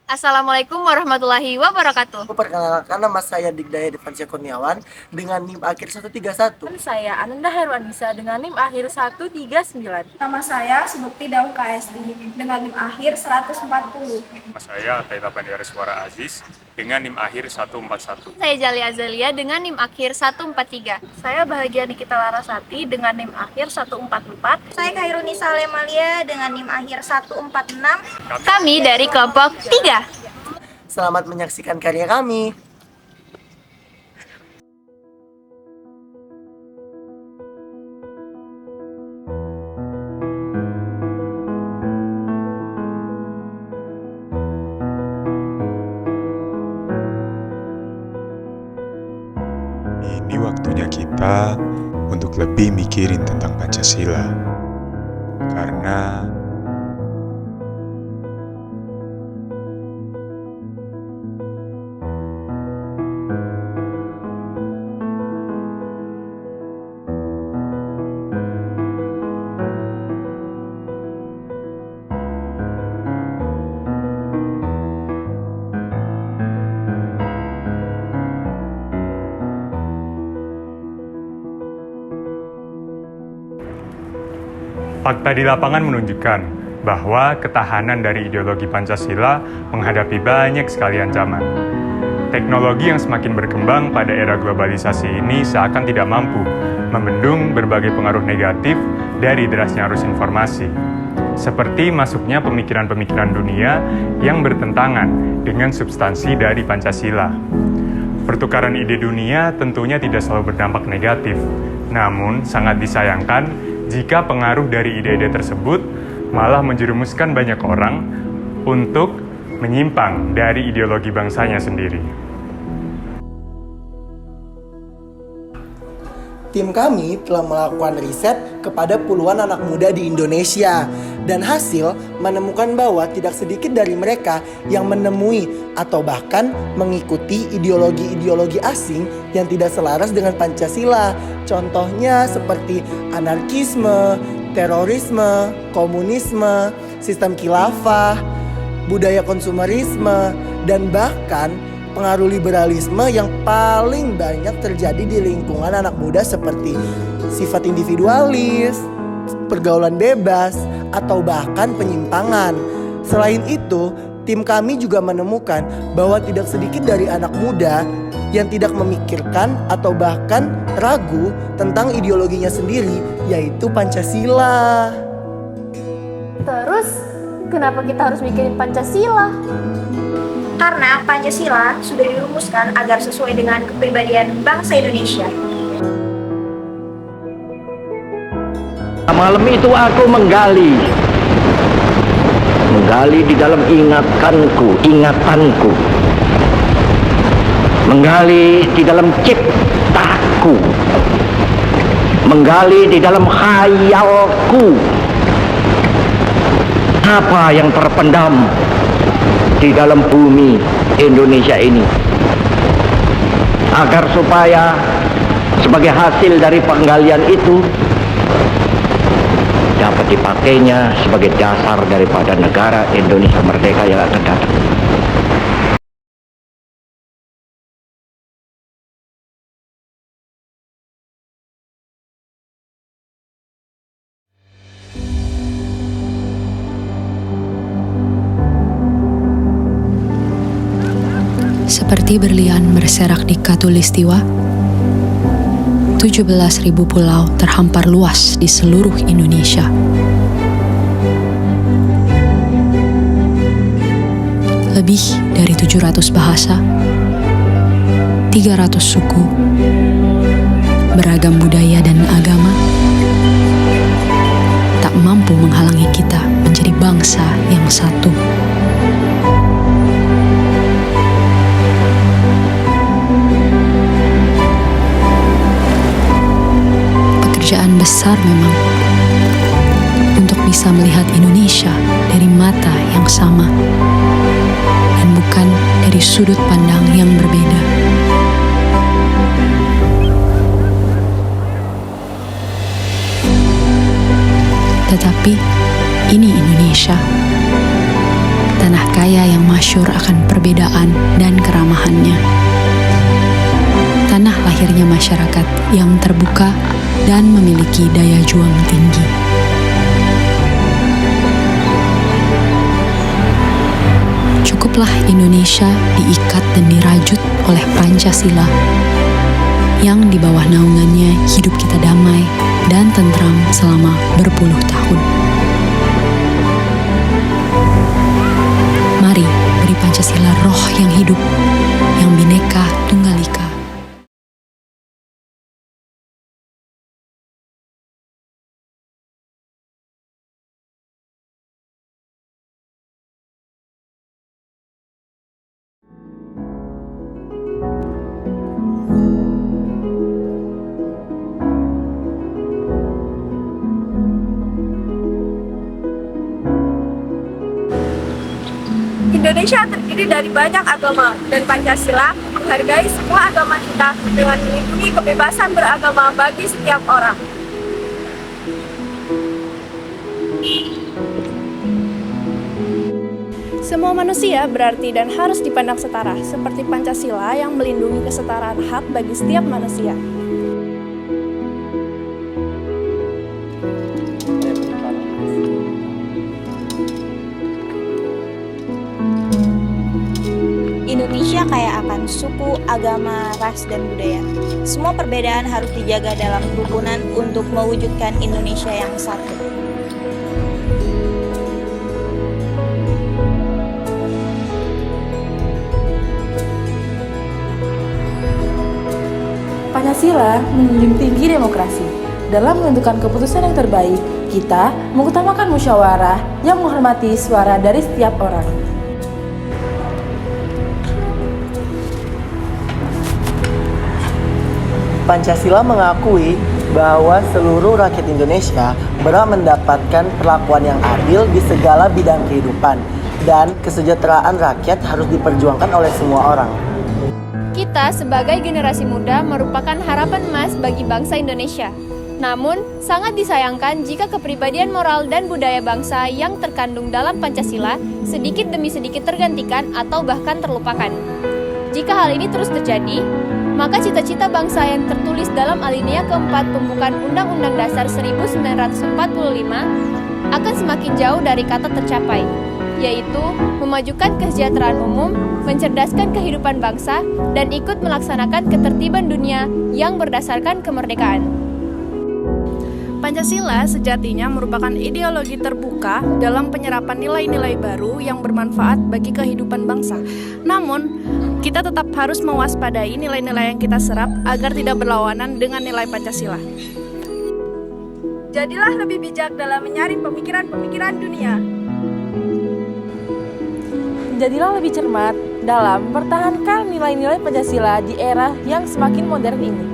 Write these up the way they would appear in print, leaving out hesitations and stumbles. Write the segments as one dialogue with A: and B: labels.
A: Assalamualaikum warahmatullahi wabarakatuh.
B: Perkenalkan, nama saya Digdaya Devansia Kurniawan dengan NIM akhir 131.
C: Saya Ananda Herwanisa dengan NIM akhir 139.
D: Nama saya Subukti Daung KSD dengan NIM akhir 140.
E: Nama saya Taita Bandiara Suara Aziz dengan NIM akhir 141.
A: Saya Jali Azalia dengan NIM akhir 143.
C: Saya Bahagia Nikita Larasati dengan NIM akhir 144.
D: Saya Khairunisa Lemalia dengan NIM akhir 146.
A: Kami dari kelompok 3.
B: Selamat menyaksikan karya kami.
F: Ini waktunya kita untuk lebih mikirin tentang Pancasila. Karena
E: fakta di lapangan menunjukkan bahwa ketahanan dari ideologi Pancasila menghadapi banyak sekali ancaman. Teknologi yang semakin berkembang pada era globalisasi ini seakan tidak mampu membendung berbagai pengaruh negatif dari derasnya arus informasi, seperti masuknya pemikiran-pemikiran dunia yang bertentangan dengan substansi dari Pancasila. Pertukaran ide dunia tentunya tidak selalu berdampak negatif, namun sangat disayangkan jika pengaruh dari ide-ide tersebut malah menjerumuskan banyak orang untuk menyimpang dari ideologi bangsanya sendiri.
B: Tim kami telah melakukan riset kepada puluhan anak muda di Indonesia dan hasil menemukan bahwa tidak sedikit dari mereka yang menemui atau bahkan mengikuti ideologi-ideologi asing yang tidak selaras dengan Pancasila. Contohnya seperti anarkisme, terorisme, komunisme, sistem khilafah, budaya konsumerisme, dan bahkan pengaruh liberalisme yang paling banyak terjadi di lingkungan anak muda seperti sifat individualis, pergaulan bebas, atau bahkan penyimpangan. Selain itu, tim kami juga menemukan bahwa tidak sedikit dari anak muda yang tidak memikirkan atau bahkan ragu tentang ideologinya sendiri, yaitu Pancasila.
C: Terus, kenapa kita harus mikirin Pancasila?
D: Karena Pancasila sudah dirumuskan agar sesuai dengan kepribadian bangsa Indonesia.
G: Malam itu aku menggali di dalam ingatanku, menggali di dalam ciptaku, menggali di dalam khayalku, apa yang terpendam di dalam bumi Indonesia ini, agar supaya sebagai hasil dari penggalian itu dapat dipakainya sebagai dasar daripada negara Indonesia merdeka yang akan datang.
H: Seperti berlian berserak di Katulistiwa, 17.000 pulau terhampar luas di seluruh Indonesia. Lebih dari 700 bahasa, 300 suku, beragam budaya dan agama, tak mampu menghalangi kita menjadi bangsa yang satu. Pekerjaan besar memang untuk bisa melihat Indonesia dari mata yang sama dan bukan dari sudut pandang yang berbeda. Tetapi ini Indonesia, tanah kaya yang masyhur akan perbedaan dan keramahannya. Tanah lahirnya masyarakat yang terbuka dan memiliki daya juang tinggi. Cukuplah Indonesia diikat dan dirajut oleh Pancasila, yang di bawah naungannya hidup kita damai dan tentram selama berpuluh tahun. Mari beri Pancasila roh yang hidup, yang Bhinneka Tunggal Ika.
C: Indonesia terdiri dari banyak agama dan Pancasila menghargai semua agama kita dengan melindungi kebebasan beragama bagi setiap orang. Semua manusia berarti dan harus dipandang setara, seperti Pancasila yang melindungi kesetaraan hak bagi setiap manusia.
D: Indonesia kaya akan suku, agama, ras, dan budaya. Semua perbedaan harus dijaga dalam kerukunan untuk mewujudkan Indonesia yang satu.
I: Pancasila menjunjung tinggi demokrasi. Dalam menentukan keputusan yang terbaik, kita mengutamakan musyawarah yang menghormati suara dari setiap orang.
B: Pancasila mengakui bahwa seluruh rakyat Indonesia berhak mendapatkan perlakuan yang adil di segala bidang kehidupan dan kesejahteraan rakyat harus diperjuangkan oleh semua orang.
A: Kita sebagai generasi muda merupakan harapan emas bagi bangsa Indonesia. Namun, sangat disayangkan jika kepribadian moral dan budaya bangsa yang terkandung dalam Pancasila sedikit demi sedikit tergantikan atau bahkan terlupakan. Jika hal ini terus terjadi, maka cita-cita bangsa yang tertulis dalam alinea keempat pembukaan Undang-Undang Dasar 1945 akan semakin jauh dari kata tercapai, yaitu memajukan kesejahteraan umum, mencerdaskan kehidupan bangsa, dan ikut melaksanakan ketertiban dunia yang berdasarkan kemerdekaan.
C: Pancasila sejatinya merupakan ideologi terbuka dalam penyerapan nilai-nilai baru yang bermanfaat bagi kehidupan bangsa. Namun, kita tetap harus mewaspadai nilai-nilai yang kita serap agar tidak berlawanan dengan nilai Pancasila. Jadilah lebih bijak dalam menyaring pemikiran-pemikiran dunia.
I: Jadilah lebih cermat dalam mempertahankan nilai-nilai Pancasila di era yang semakin modern ini.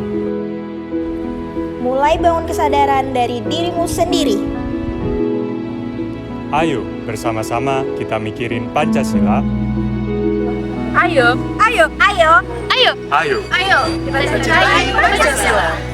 D: Mulai bangun kesadaran dari dirimu sendiri.
E: Ayo, bersama-sama kita mikirin Pancasila.
C: Ayo, ayo, ayo,
A: Ayo,
E: Ayo,
A: ayo, kita cintai Pancasila.